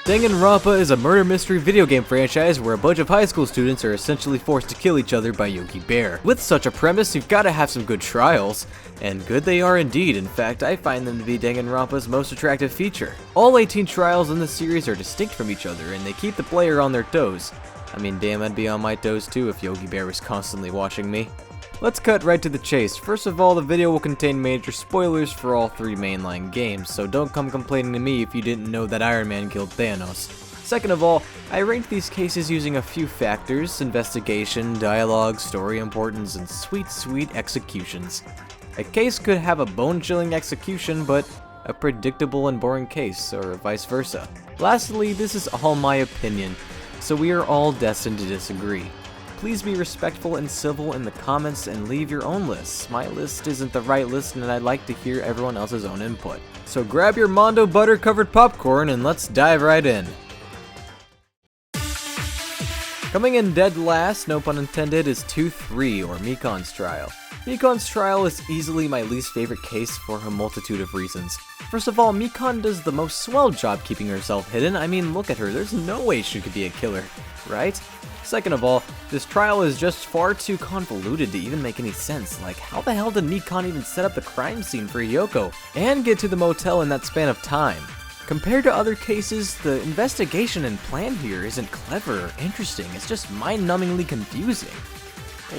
Danganronpa is a murder mystery video game franchise where a bunch of high school students are essentially forced to kill each other by Yogi Bear. With such a premise, you've gotta have some good trials, and good they are indeed. In fact, I find them to be Danganronpa's most attractive feature. All 18 trials in the series are distinct from each other, and they keep the player on their toes. I mean, damn, I'd be on my toes too if Yogi Bear was constantly watching me. Let's cut right to the chase. First of all, the video will contain major spoilers for all 3 mainline games, so don't come complaining to me if you didn't know that Iron Man killed Thanos. Second of all, I ranked these cases using a few factors: investigation, dialogue, story importance, and sweet executions. A case could have a bone-chilling execution, but a predictable and boring case, or vice versa. Lastly, this is all my opinion, so we are all destined to disagree. Please be respectful and civil in the comments and leave your own lists. My list isn't the right list, and I'd like to hear everyone else's own input. So grab your Mondo butter covered popcorn and let's dive right in. Coming in dead last, no pun intended, is 2-3, or Mikan's Trial. Mikan's Trial is easily my least favorite case for a multitude of reasons. First of all, Mikan does the most swell job keeping herself hidden. I mean, look at her, there's no way she could be a killer, right? Second of all, this trial is just far too convoluted to even make any sense. Like, how the hell did Mikan even set up the crime scene for Yoko and get to the motel in that span of time? Compared to other cases, the investigation and plan here isn't clever or interesting, it's just mind-numbingly confusing.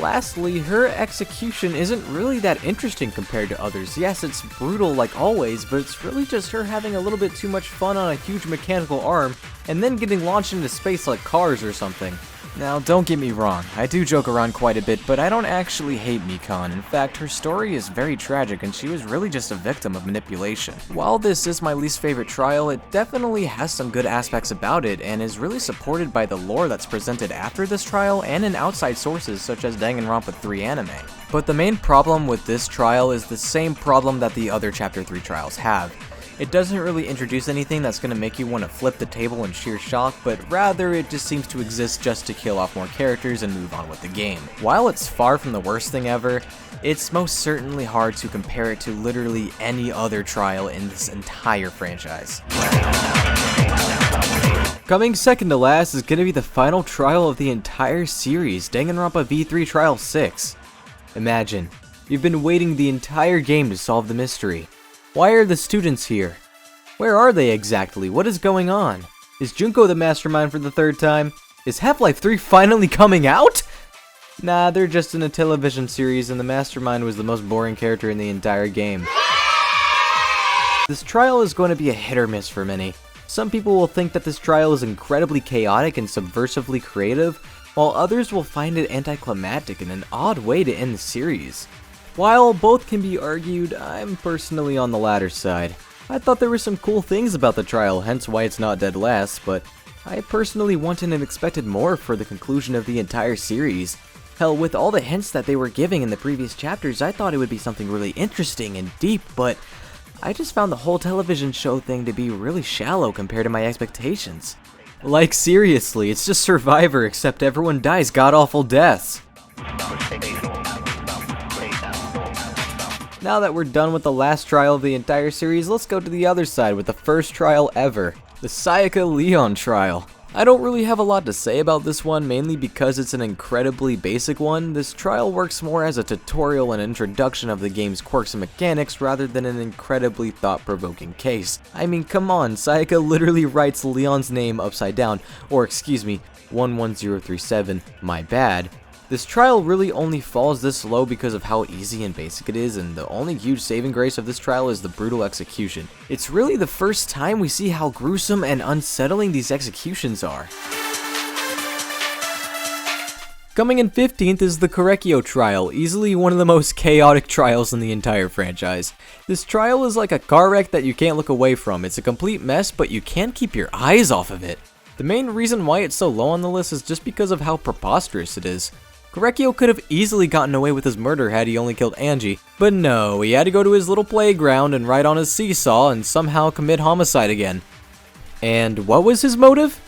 Lastly, her execution isn't really that interesting compared to others. Yes, it's brutal like always, but it's really just her having a little bit too much fun on a huge mechanical arm and then getting launched into space like Cars or something. Now, don't get me wrong, I do joke around quite a bit, but I don't actually hate Mikan. In fact, her story is very tragic and she was really just a victim of manipulation. While this is my least favorite trial, it definitely has some good aspects about it and is really supported by the lore that's presented after this trial and in outside sources such as Danganronpa 3 anime. But the main problem with this trial is the same problem that the other Chapter 3 trials have. It doesn't really introduce anything that's going to make you want to flip the table in sheer shock, but rather it just seems to exist just to kill off more characters and move on with the game. While it's far from the worst thing ever, it's most certainly hard to compare it to literally any other trial in this entire franchise. Coming second to last is going to be the final trial of the entire series, Danganronpa V3 Trial 6. Imagine, you've been waiting the entire game to solve the mystery. Why are the students here? Where are they exactly? What is going on? Is Junko the mastermind for the 3rd time? Is Half-Life 3 finally coming out? Nah, they're just in a television series and the mastermind was the most boring character in the entire game. This trial is going to be a hit or miss for many. Some people will think that this trial is incredibly chaotic and subversively creative, while others will find it anticlimactic and an odd way to end the series. While both can be argued, I'm personally on the latter side. I thought there were some cool things about the trial, hence why it's not dead last, but I personally wanted and expected more for the conclusion of the entire series. Hell, with all the hints that they were giving in the previous chapters, I thought it would be something really interesting and deep, but I just found the whole television show thing to be really shallow compared to my expectations. Like, seriously, it's just Survivor, except everyone dies god-awful deaths. Now that we're done with the last trial of the entire series, let's go to the other side with the first trial ever, the Sayaka Leon trial. I don't really have a lot to say about this one, mainly because it's an incredibly basic one. This trial works more as a tutorial and introduction of the game's quirks and mechanics rather than an incredibly thought-provoking case. I mean, come on, Sayaka literally writes Leon's name upside down, or excuse me, 11037, my bad. This trial really only falls this low because of how easy and basic it is, and the only huge saving grace of this trial is the brutal execution. It's really the first time we see how gruesome and unsettling these executions are. Coming in 15th is the Korekiyo trial, easily one of the most chaotic trials in the entire franchise. This trial is like a car wreck that you can't look away from. It's a complete mess, but you can't keep your eyes off of it. The main reason why it's so low on the list is just because of how preposterous it is. Korekiyo could have easily gotten away with his murder had he only killed Angie, but no, he had to go to his little playground and ride on his seesaw and somehow commit homicide again. And what was his motive?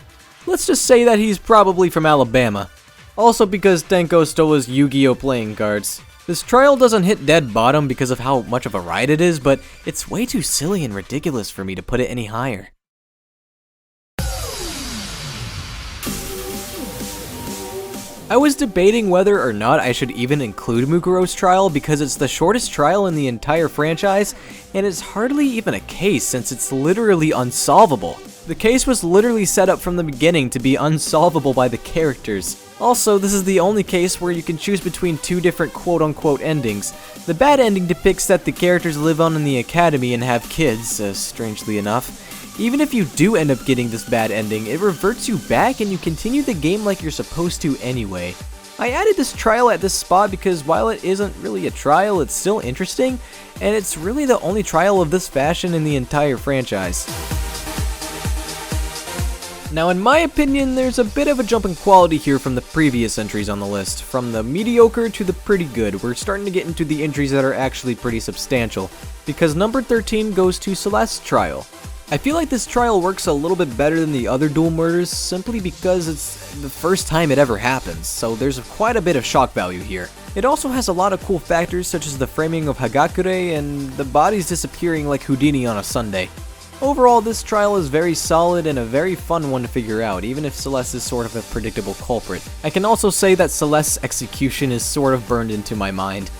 Let's just say that he's probably from Alabama. Also because Tenko stole his Yu-Gi-Oh playing cards. This trial doesn't hit dead bottom because of how much of a ride it is, but it's way too silly and ridiculous for me to put it any higher. I was debating whether or not I should even include Mukuro's trial because it's the shortest trial in the entire franchise, and it's hardly even a case since it's literally unsolvable. The case was literally set up from the beginning to be unsolvable by the characters. Also, this is the only case where you can choose between two different quote-unquote endings. The bad ending depicts that the characters live on in the academy and have kids, strangely enough. Even if you do end up getting this bad ending, it reverts you back and you continue the game like you're supposed to anyway. I added this trial at this spot because while it isn't really a trial, it's still interesting, and it's really the only trial of this fashion in the entire franchise. Now in my opinion, there's a bit of a jump in quality here from the previous entries on the list. From the mediocre to the pretty good, we're starting to get into the entries that are actually pretty substantial, because number 13 goes to Celeste Trial. I feel like this trial works a little bit better than the other dual murders simply because it's the first time it ever happens, so there's quite a bit of shock value here. It also has a lot of cool factors such as the framing of Hagakure and the bodies disappearing like Houdini on a Sunday. Overall, this trial is very solid and a very fun one to figure out, even if Celeste is sort of a predictable culprit. I can also say that Celeste's execution is sort of burned into my mind.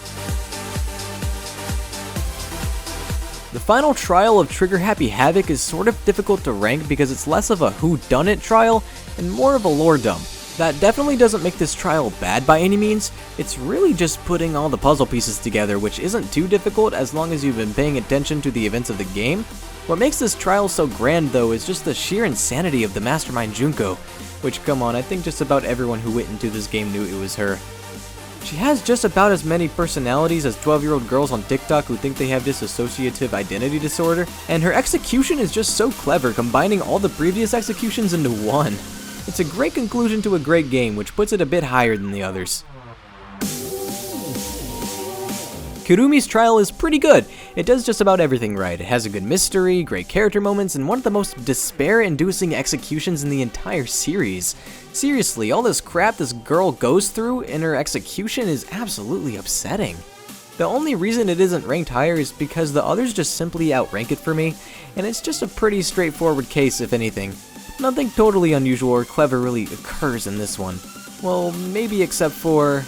The final trial of Trigger Happy Havoc is sort of difficult to rank because it's less of a whodunit trial and more of a lore dump. That definitely doesn't make this trial bad by any means, it's really just putting all the puzzle pieces together, which isn't too difficult as long as you've been paying attention to the events of the game. What makes this trial so grand though is just the sheer insanity of the mastermind Junko, which come on, I think just about everyone who went into this game knew it was her. She has just about as many personalities as 12-year-old girls on TikTok who think they have dissociative identity disorder, and her execution is just so clever, combining all the previous executions into one. It's a great conclusion to a great game, which puts it a bit higher than the others. Kurumi's trial is pretty good. It does just about everything right. It has a good mystery, great character moments, and one of the most despair-inducing executions in the entire series. Seriously, all this crap this girl goes through in her execution is absolutely upsetting. The only reason it isn't ranked higher is because the others just simply outrank it for me, and it's just a pretty straightforward case if anything. Nothing totally unusual or clever really occurs in this one. Well, maybe except for...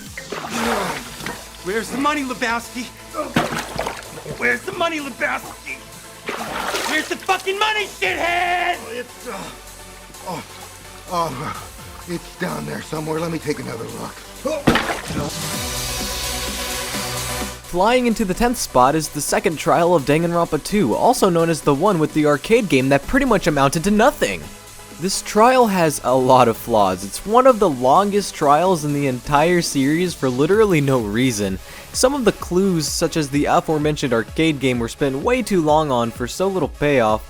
Where's the money, Lebowski? Where's the money, Lebowski? Where's the fucking money, shithead? It's down there somewhere. Let me take another look. Flying into the 10th spot is the second trial of Danganronpa 2, also known as the one with the arcade game that pretty much amounted to nothing. This trial has a lot of flaws. It's one of the longest trials in the entire series for literally no reason. Some of the clues, such as the aforementioned arcade game, were spent way too long on for so little payoff.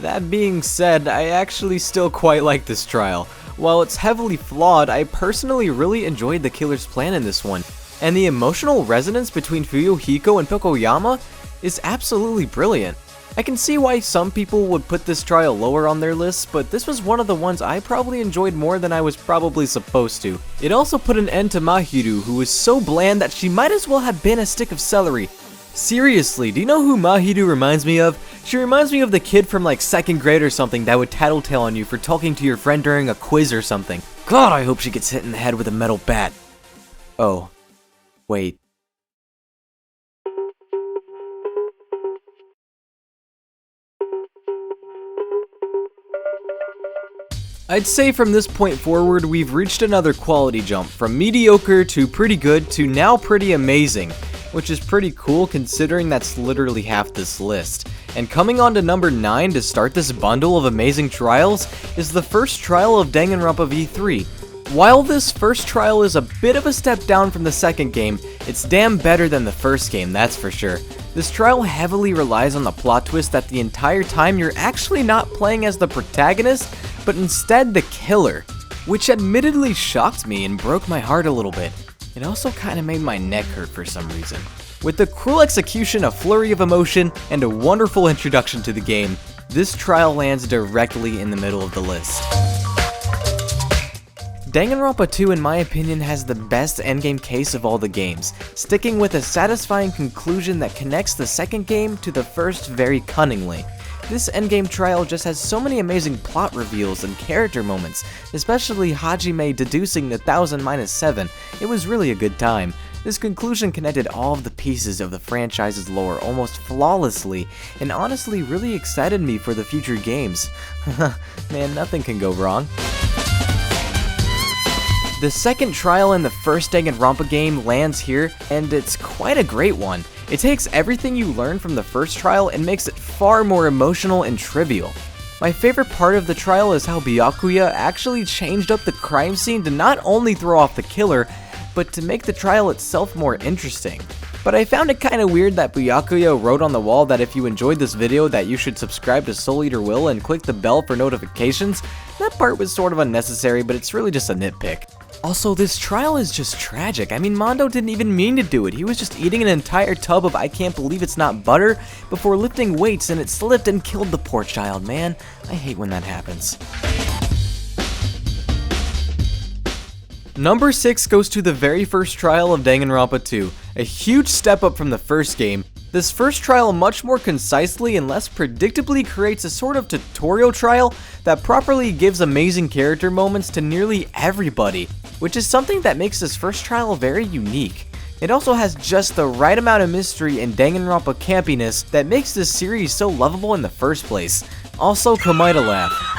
That being said, I actually still quite like this trial. While it's heavily flawed, I personally really enjoyed the killer's plan in this one. And the emotional resonance between Fuyuhiko and Tokoyama is absolutely brilliant. I can see why some people would put this trial lower on their lists, but this was one of the ones I probably enjoyed more than I was probably supposed to. It also put an end to Mahiru, who was so bland that she might as well have been a stick of celery. Seriously, do you know who Mahiru reminds me of? She reminds me of the kid from like 2nd grade or something that would tattletale on you for talking to your friend during a quiz or something. God, I hope she gets hit in the head with a metal bat. Oh. Wait. I'd say from this point forward, we've reached another quality jump, from mediocre to pretty good to now pretty amazing, which is pretty cool considering that's literally half this list. And coming on to number 9 to start this bundle of amazing trials is the first trial of Danganronpa V3. While this first trial is a bit of a step down from the second game, it's damn better than the first game, that's for sure. This trial heavily relies on the plot twist that the entire time you're actually not playing as the protagonist, but instead the killer. which admittedly shocked me and broke my heart a little bit. It also kinda made my neck hurt for some reason. With the cruel execution, a flurry of emotion, and a wonderful introduction to the game, this trial lands directly in the middle of the list. Danganronpa 2, in my opinion, has the best endgame case of all the games, sticking with a satisfying conclusion that connects the second game to the first very cunningly. This endgame trial just has so many amazing plot reveals and character moments, especially Hajime deducing the 1000-7. It was really a good time. This conclusion connected all of the pieces of the franchise's lore almost flawlessly, and honestly really excited me for the future games. Man, nothing can go wrong. The second trial in the first Danganronpa game lands here, and it's quite a great one. It takes everything you learned from the first trial and makes it far more emotional and trivial. My favorite part of the trial is how Byakuya actually changed up the crime scene to not only throw off the killer, but to make the trial itself more interesting. But I found it kinda weird that Byakuya wrote on the wall that if you enjoyed this video that you should subscribe to Soul Eater Will and click the bell for notifications. That part was sort of unnecessary, but it's really just a nitpick. Also, this trial is just tragic. I mean, Mondo didn't even mean to do it. He was just eating an entire tub of I can't believe it's not butter before lifting weights, and it slipped and killed the poor child, man. I hate when that happens. Number 6 goes to the very first trial of Danganronpa 2, a huge step up from the first game. This first trial much more concisely and less predictably creates a sort of tutorial trial that properly gives amazing character moments to nearly everybody, which is something that makes this first trial very unique. It also has just the right amount of mystery and Danganronpa campiness that makes this series so lovable in the first place. Also, Kamaita laugh.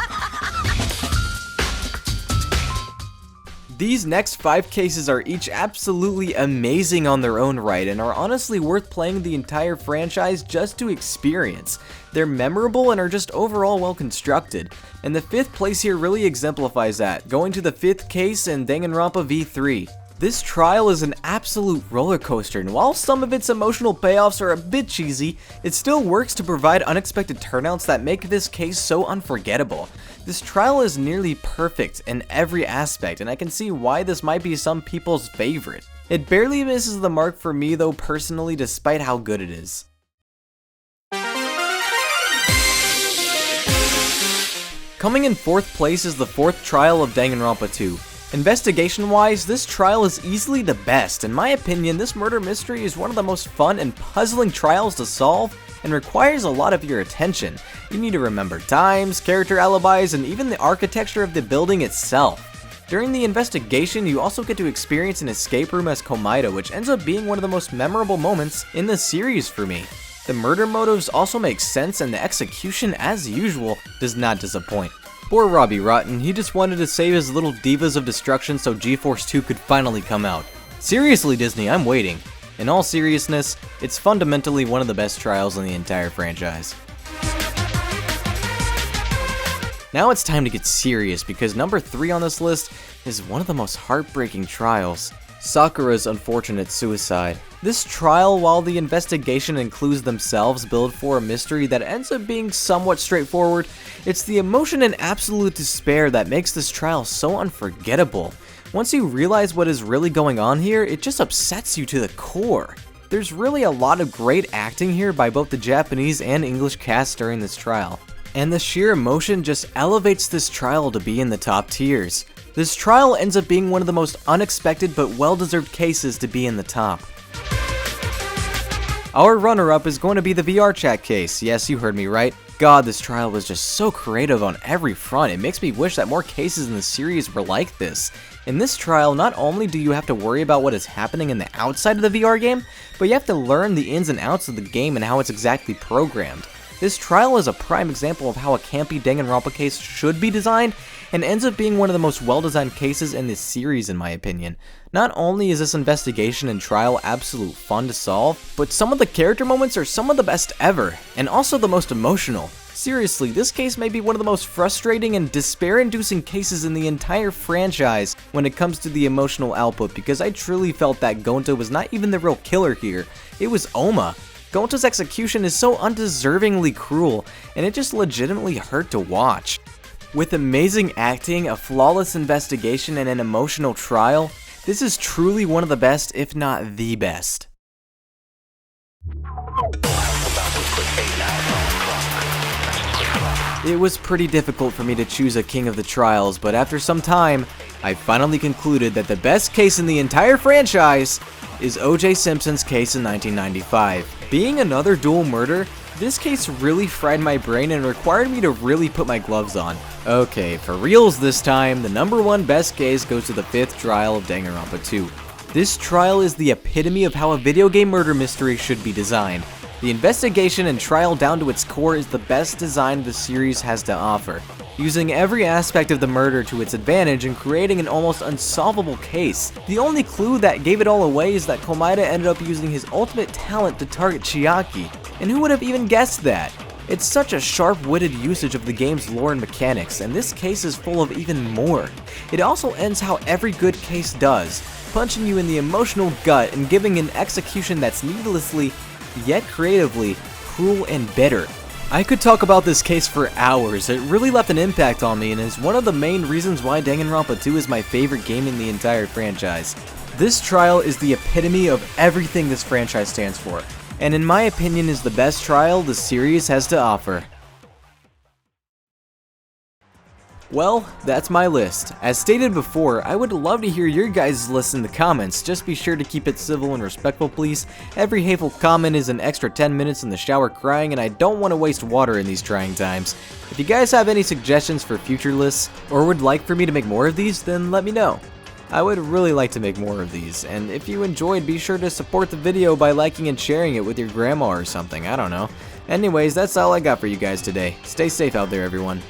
These next 5 cases are each absolutely amazing on their own right and are honestly worth playing the entire franchise just to experience. They're memorable and are just overall well constructed. And the 5th place here really exemplifies that, going to the 5th case in Danganronpa V3. This trial is an absolute roller coaster, and while some of its emotional payoffs are a bit cheesy, it still works to provide unexpected turnouts that make this case so unforgettable. This trial is nearly perfect in every aspect, and I can see why this might be some people's favorite. It barely misses the mark for me though personally, despite how good it is. Coming in 4th place is the 4th trial of Danganronpa 2. Investigation-wise, this trial is easily the best. In my opinion, this murder mystery is one of the most fun and puzzling trials to solve and requires a lot of your attention. You need to remember times, character alibis, and even the architecture of the building itself. During the investigation, you also get to experience an escape room as Komaida, which ends up being one of the most memorable moments in the series for me. The murder motives also make sense, and the execution, as usual, does not disappoint. Poor Robbie Rotten, he just wanted to save his little divas of destruction so GeForce 2 could finally come out. Seriously, Disney, I'm waiting. In all seriousness, it's fundamentally one of the best trials in the entire franchise. Now it's time to get serious, because number 3 on this list is one of the most heartbreaking trials. Sakura's unfortunate suicide. This trial, while the investigation and clues themselves build for a mystery that ends up being somewhat straightforward, it's the emotion and absolute despair that makes this trial so unforgettable. Once you realize what is really going on here, it just upsets you to the core. There's really a lot of great acting here by both the Japanese and English casts during this trial, and the sheer emotion just elevates this trial to be in the top tiers. This trial ends up being one of the most unexpected but well-deserved cases to be in the top. Our runner-up is going to be the VR chat case. Yes, you heard me right. God, this trial was just so creative on every front. It makes me wish that more cases in the series were like this. In this trial, not only do you have to worry about what is happening in the outside of the VR game, but you have to learn the ins and outs of the game and how it's exactly programmed. This trial is a prime example of how a campy Danganronpa case should be designed, and ends up being one of the most well-designed cases in this series in my opinion. Not only is this investigation and trial absolute fun to solve, but some of the character moments are some of the best ever, and also the most emotional. Seriously, this case may be one of the most frustrating and despair-inducing cases in the entire franchise when it comes to the emotional output, because I truly felt that Gonta was not even the real killer here, it was Oma. Gonta's execution is so undeservingly cruel, and it just legitimately hurt to watch. With amazing acting, a flawless investigation, and an emotional trial, this is truly one of the best, if not the best. It was pretty difficult for me to choose a king of the trials, but after some time, I finally concluded that the best case in the entire franchise is O.J. Simpson's case in 1995. Being another dual murder, this case really fried my brain and required me to really put my gloves on. Okay, for reals this time, the #1 best case goes to the 5th trial of Danganronpa 2. This trial is the epitome of how a video game murder mystery should be designed. The investigation and trial down to its core is the best design the series has to offer, using every aspect of the murder to its advantage and creating an almost unsolvable case. The only clue that gave it all away is that Komaeda ended up using his ultimate talent to target Chiaki, and who would have even guessed that? It's such a sharp-witted usage of the game's lore and mechanics, and this case is full of even more. It also ends how every good case does, punching you in the emotional gut and giving an execution that's needlessly, yet creatively, cruel and bitter. I could talk about this case for hours. It really left an impact on me and is one of the main reasons why Danganronpa 2 is my favorite game in the entire franchise. This trial is the epitome of everything this franchise stands for, and in my opinion is the best trial the series has to offer. Well, that's my list. As stated before, I would love to hear your guys' list in the comments. Just be sure to keep it civil and respectful, please. Every hateful comment is an extra 10 minutes in the shower crying, and I don't want to waste water in these trying times. If you guys have any suggestions for future lists, or would like for me to make more of these, then let me know. I would really like to make more of these, and if you enjoyed, be sure to support the video by liking and sharing it with your grandma or something, I don't know. Anyways, that's all I got for you guys today. Stay safe out there, everyone.